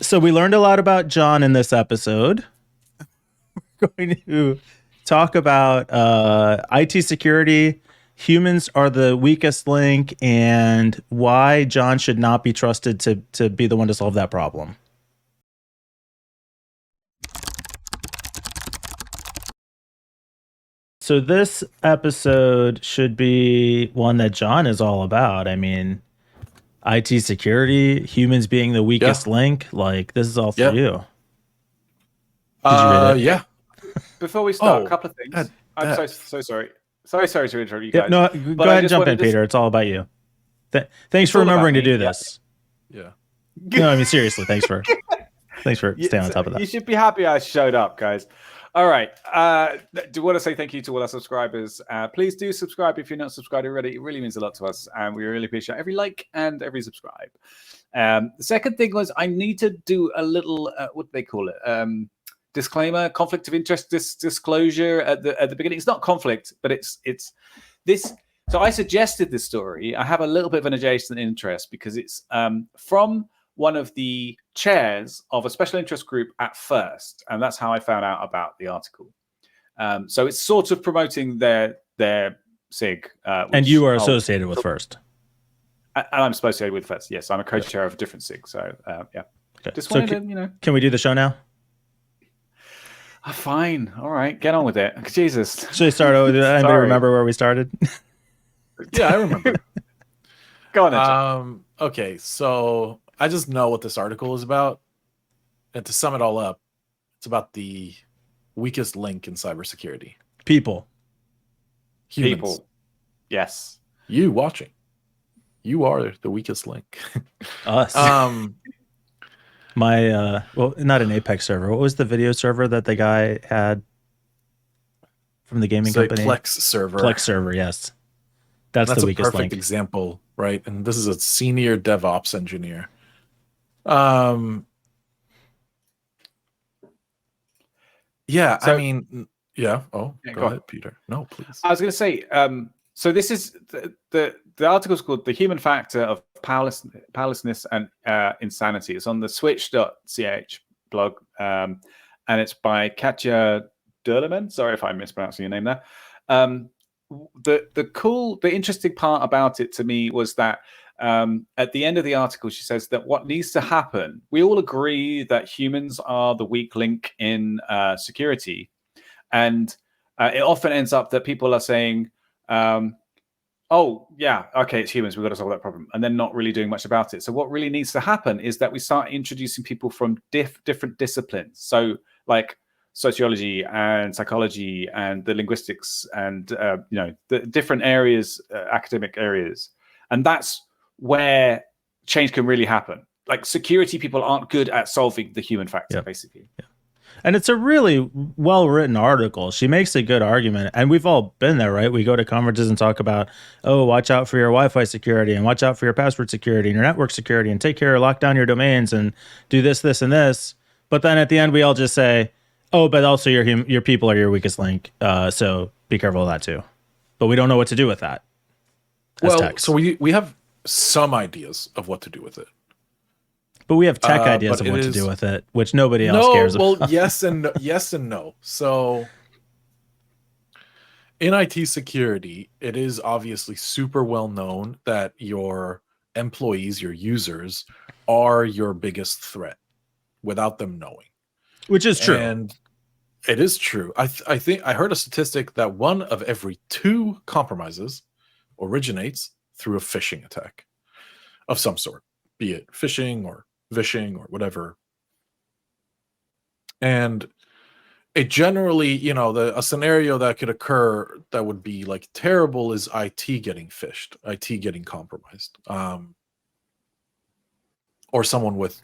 So we learned a lot about John in this episode. We're going to talk about IT security. Humans are the weakest link, and why John should not be trusted to be the one to solve that problem. So this episode should be one that John is all about. I mean, IT security, humans being the weakest link. Like, this is all for you. Did you read it? Yeah. Before we start, a couple of things. I'm so sorry. Sorry to interrupt you guys. No, go ahead and jump in, Peter. It's all about you. Thanks for remembering to do this. Yeah. No, I mean, seriously, thanks for staying on top of that. You should be happy I showed up, guys. All right. Do want to say thank you to all our subscribers. Please do subscribe if you're not subscribed already. It really means a lot to us, and we really appreciate every like and every subscribe. The second thing was I need to do a little what do they call it? Disclaimer, conflict of interest disclosure at the beginning. It's not conflict, but it's this. So I suggested this story. I have a little bit of an adjacent interest because it's from one of the chairs of a special interest group at First, and that's how I found out about the article. So it's sort of promoting their SIG. And you are associated with First. And I'm associated with First. Yes, I'm a co-chair of a different SIG. So yeah. Okay. Just wanted to, Can we do the show now? Fine. All right. Get on with it. Jesus. Should I start over? Did anybody remember where we started? Yeah, I remember. Go on. Okay, so I just know what this article is about. And to sum it all up, it's about the weakest link in cybersecurity. People. Humans. People. Yes. You watching. You are the weakest link. Us. My well, not an Apex server. What was the video server that the guy had from the gaming company? Plex server. Plex server, yes. That's the weakest link. That's a perfect example, right? And this is a senior DevOps engineer. Yeah, so, I mean, yeah. Oh, go ahead, Peter. No, please. I was going to say, so this is the article is called "The Human Factor of Powerlessness and Insanity." It's on the switch.ch blog, and it's by Katja Durleman. Sorry if I'm mispronouncing your name there. The interesting part about it to me was that at the end of the article, she says that what needs to happen, we all agree that humans are the weak link in security. And it often ends up that people are saying, oh, yeah, okay, it's humans. We've got to solve that problem. And then not really doing much about it. So what really needs to happen is that we start introducing people from different disciplines. So like sociology and psychology and the linguistics and, the different areas, academic areas. And that's where change can really happen. Like security people aren't good at solving the human factor, basically. Yeah. And it's a really well-written article. She makes a good argument. And we've all been there, right? We go to conferences and talk about, oh, watch out for your Wi-Fi security and watch out for your password security and your network security and take care of lock down your domains and do this, this, and this. But then at the end, we all just say, oh, but also your people are your weakest link. So be careful of that too. But we don't know what to do with that. So we have some ideas of what to do with it. But we have tech ideas of what to do with it, which nobody else cares about. Well, yes and no. So in IT security, it is obviously super well known that your employees, your users, are your biggest threat without them knowing. Which is true. And it is true. I think I heard a statistic that 1 of every 2 compromises originates through a phishing attack of some sort, be it phishing or vishing or whatever. And it generally, a scenario that could occur that would be like terrible is IT getting phished, IT getting compromised, or someone with,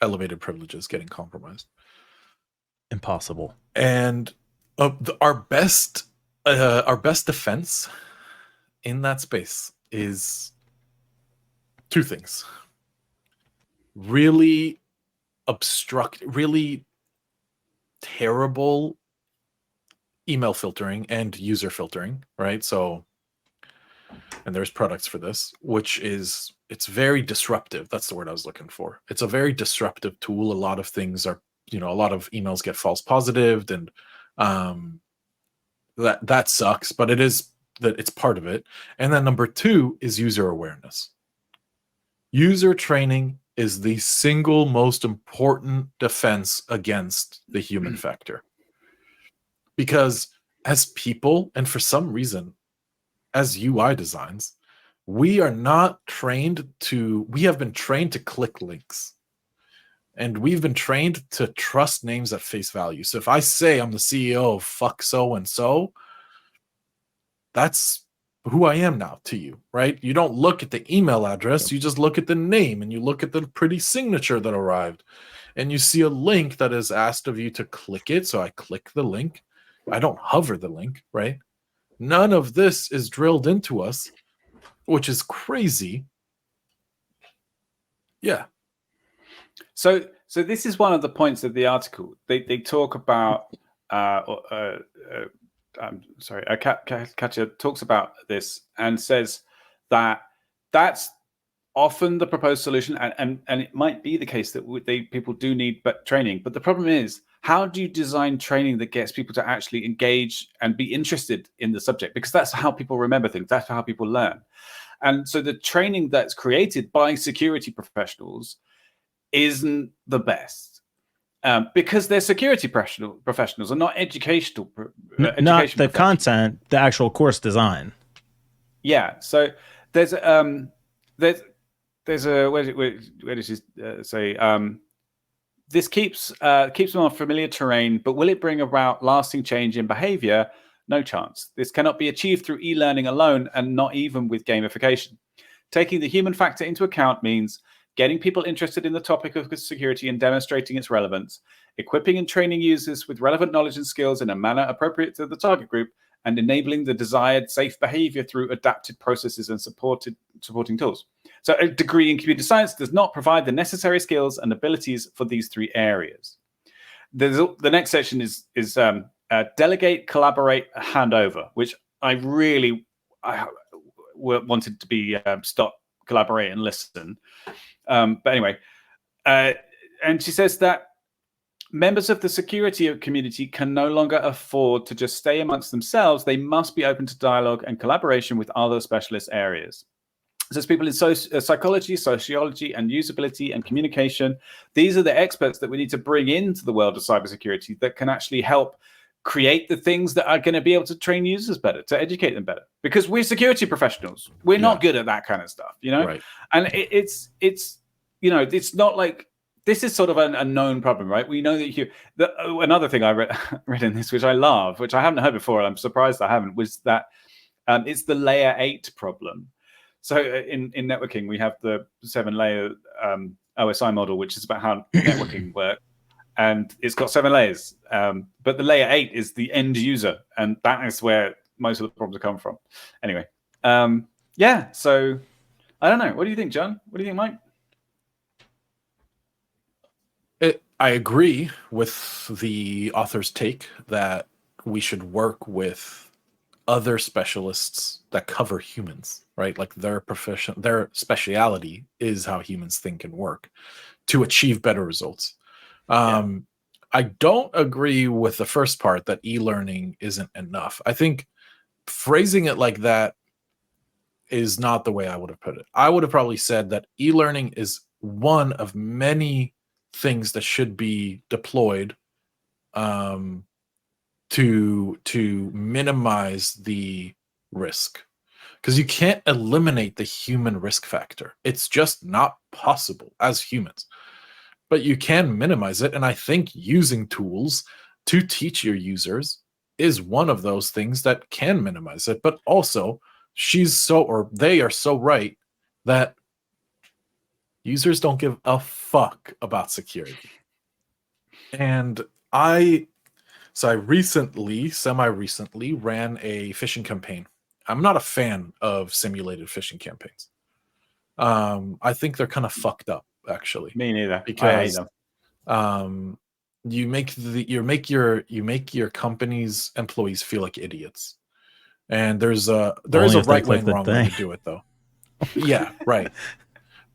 elevated privileges getting compromised. Impossible. And our best defense in that space is 2 things. Really terrible email filtering and user filtering, right? So, and there's products for this, which is it's very disruptive. That's the word I was looking for. It's a very disruptive tool. A lot of things are, a lot of emails get false positived, and that sucks, but it's part of it. And then number 2 is user awareness. User training is the single most important defense against the human factor. Because as people, and for some reason, as UI designs, we have been trained to click links. And we've been trained to trust names at face value. So if I say I'm the CEO of fuck so and so, that's who I am now to you, right? You don't look at the email address, you just look at the name, and you look at the pretty signature that arrived. And you see a link that is asked of you to click it. So I click the link. I don't hover the link, right? None of this is drilled into us, which is crazy. Yeah. So this is one of the points of the article. They talk about. I'm sorry. Katja talks about this and says that that's often the proposed solution, and it might be the case that people do need training. But the problem is, how do you design training that gets people to actually engage and be interested in the subject? Because that's how people remember things. That's how people learn. And so the training that's created by security professionals isn't the best, because they're security professionals and not educational. Not the content, the actual course design. Yeah. So there's a where does he say? This keeps them on familiar terrain, but will it bring about lasting change in behavior? No chance. This cannot be achieved through e-learning alone, and not even with gamification. Taking the human factor into account means getting people interested in the topic of security and demonstrating its relevance, equipping and training users with relevant knowledge and skills in a manner appropriate to the target group, and enabling the desired safe behavior through adapted processes and supporting tools. So a degree in computer science does not provide the necessary skills and abilities for these 3 areas. The next section is delegate, collaborate, hand over, which I wanted to be stop, collaborate, and listen. But anyway, and she says that members of the security community can no longer afford to just stay amongst themselves. They must be open to dialogue and collaboration with other specialist areas. So it's people in psychology, sociology, and usability and communication. These are the experts that we need to bring into the world of cybersecurity that can actually help create the things that are going to be able to train users better, to educate them better. Because we're security professionals. We're not good at that kind of stuff, Right. And it's it's not like, this is sort of a known problem, right? We know that another thing I read in this, which I love, which I haven't heard before, I'm surprised I haven't, was that it's the layer 8 problem. So in networking, we have the 7-layer OSI model, which is about how networking works. And it's got 7 layers. But the layer 8 is the end user. And that is where most of the problems come from. Anyway, so I don't know. What do you think, John? What do you think, Mike? I agree with the author's take that we should work with other specialists that cover humans, right? Like their speciality is how humans think and work to achieve better results. I don't agree with the first part that e-learning isn't enough. I think phrasing it like that is not the way I would have put it. I would have probably said that e-learning is one of many things that should be deployed to minimize the risk, because you can't eliminate the human risk factor. It's just not possible as humans, but you can minimize it. And I think using tools to teach your users is one of those things that can minimize it. But also they are so right that users don't give a fuck about security. And I semi-recently ran a phishing campaign. I'm not a fan of simulated phishing campaigns. I think they're kind of fucked up, actually. Me neither. Because I hate them. You make your company's employees feel like idiots. And there is a right way and wrong way to do it, though. Yeah, right.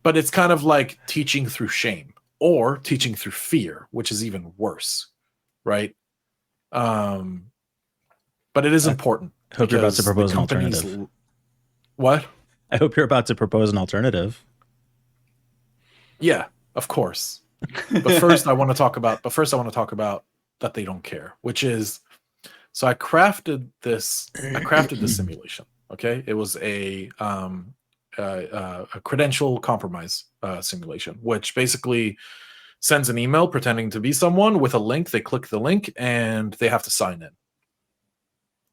but it's kind of like teaching through shame or teaching through fear, which is even worse, right? But it is important. I hope you're about to because the propose an companies- alternative. What? I hope you're about to propose an alternative. Yeah, of course. But first I want to talk about that they don't care, which is, so I crafted this simulation. Okay. It was a credential compromise simulation, which basically sends an email pretending to be someone with a link. They click the link and they have to sign in.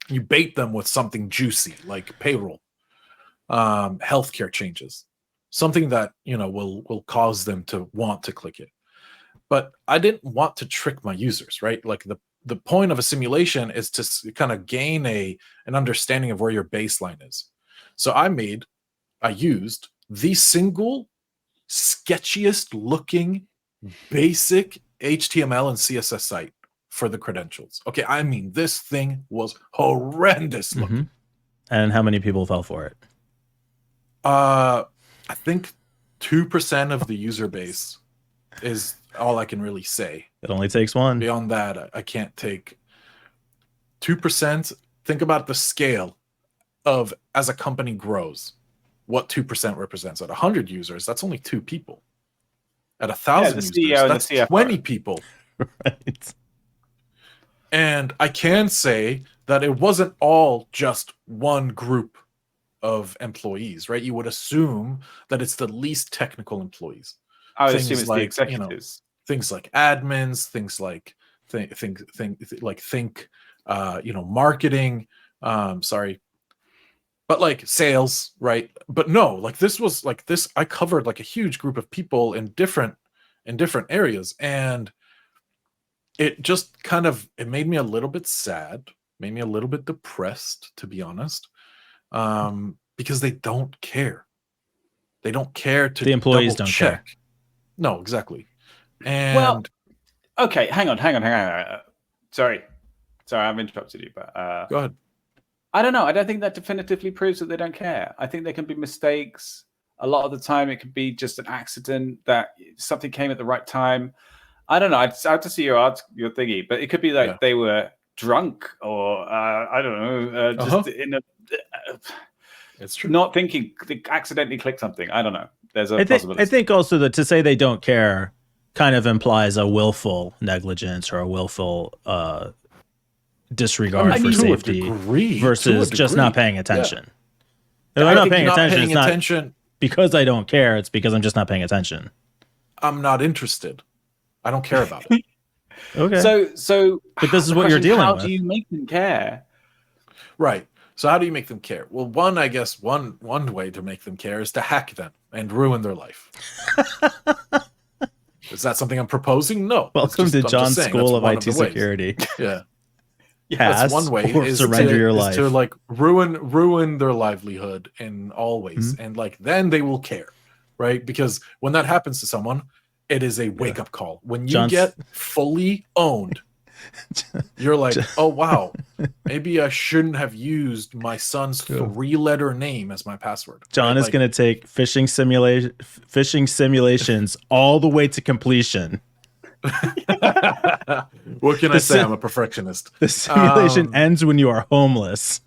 You bait them with something juicy like payroll, healthcare changes, something that will cause them to want to click it. But I didn't want to trick my users, right? Like the point of a simulation is to kind of gain an understanding of where your baseline is. So I used the single sketchiest looking basic HTML and CSS site for the credentials. Okay, I mean, this thing was horrendous looking. Mhm. And how many people fell for it? I think 2% of the user base is all I can really say. It only takes one. Beyond that, I can't take 2%. Think about the scale of, as a company grows, what 2% represents. At 100 users, that's only 2 people. At 1,000 the users, CEO and the that's CFO. 20 people. Right. And I can say that it wasn't all just one group of employees, right? You would assume that it's the least technical employees. I would Things assume it's the like, executives. Things like admins, things like marketing. Sorry, but like sales, right? But no, like this was like this. I covered like a huge group of people in different areas, and it just kind of made me a little bit sad, made me a little bit depressed, to be honest, because they don't care. They don't care to The employees double don't check. care. No, exactly. And Well, okay, hang on. Sorry, I've interrupted you, but go ahead. I don't know. I don't think that definitively proves that they don't care. I think there can be mistakes. A lot of the time, it could be just an accident that something came at the right time. I don't know. I'd have to see your thingy, but it could be like they were drunk or I don't know, just in a. It's true. Not thinking, they accidentally click something. I don't know. There's a possibility. I think also that to say they don't care kind of implies a willful negligence or a willful disregard for safety versus just not paying attention. If I'm not paying attention, it's not because I don't care. It's because I'm just not paying attention. I'm not interested. I don't care about it. Okay. So, but this is what you're dealing with. How do you make them care? Right. So how do you make them care? Well, one way to make them care is to hack them and ruin their life. Is that something I'm proposing? No. Welcome to John's School of IT Security. Yeah. That's one way is surrender your life. to like ruin their livelihood in all ways. Mm-hmm. And like then they will care, right? Because when that happens to someone, it is a wake-up call. When you get fully owned, you're like, oh wow, maybe I shouldn't have used my son's 3-letter name as my password. John is going to take phishing simulations all the way to completion. What can I say? I'm a perfectionist. The simulation ends when you are homeless.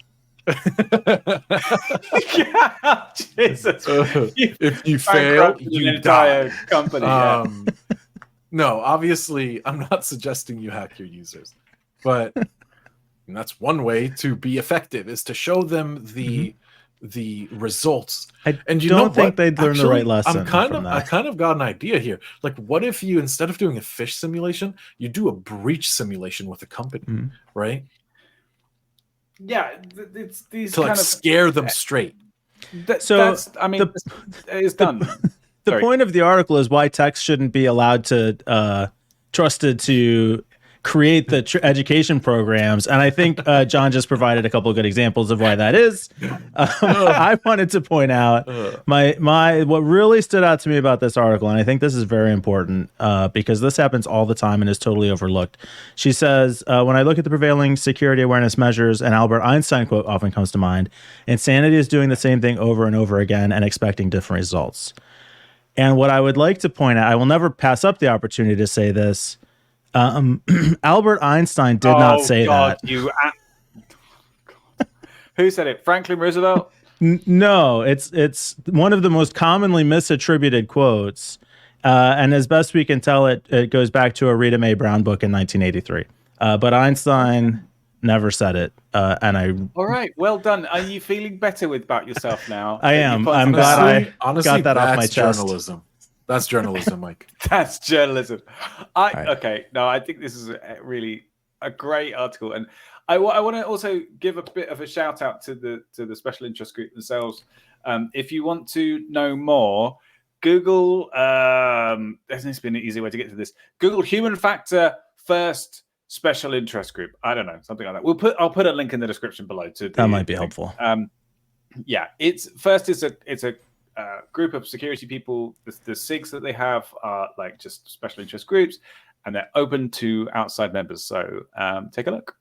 Jesus. If you fail, you entire die. Company. No, obviously, I'm not suggesting you hack your users, but that's one way to be effective is to show them the results. And you don't think they'd learn the right lesson. I kind of got an idea here. Like, what if you, instead of doing a phish simulation, you do a breach simulation with a company, right? Yeah, it's these to like scare them straight. It's done. The point of the article is why techs shouldn't be allowed to trusted to create the education programs, and I think John just provided a couple of good examples of why that is. I wanted to point out what really stood out to me about this article, and I think this is very important because this happens all the time and is totally overlooked. She says, when I look at the prevailing security awareness measures, an Albert Einstein quote often comes to mind, insanity is doing the same thing over and over again and expecting different results. And what I would like to point out, I will never pass up the opportunity to say this. Albert Einstein did not say that. Who said it? Franklin Roosevelt? No, it's one of the most commonly misattributed quotes. And as best we can tell, it goes back to a Rita Mae Brown book in 1983. But Einstein never said it. All right, well done. Are you feeling better about yourself now? I am. I'm glad honestly, got that off my that's chest. journalism. That's journalism, Mike. That's journalism. right. Okay. No, I think this is really a great article, and I want to also give a bit of a shout out to the special interest group themselves. If you want to know more, Google. There needs to be an easy way to get to this. Google Human Factor First Special Interest Group. I don't know, something like that. I'll put a link in the description below to that might be helpful. Yeah, it's a group of security people. The SIGs that they have are like just special interest groups, and they're open to outside members. So take a look.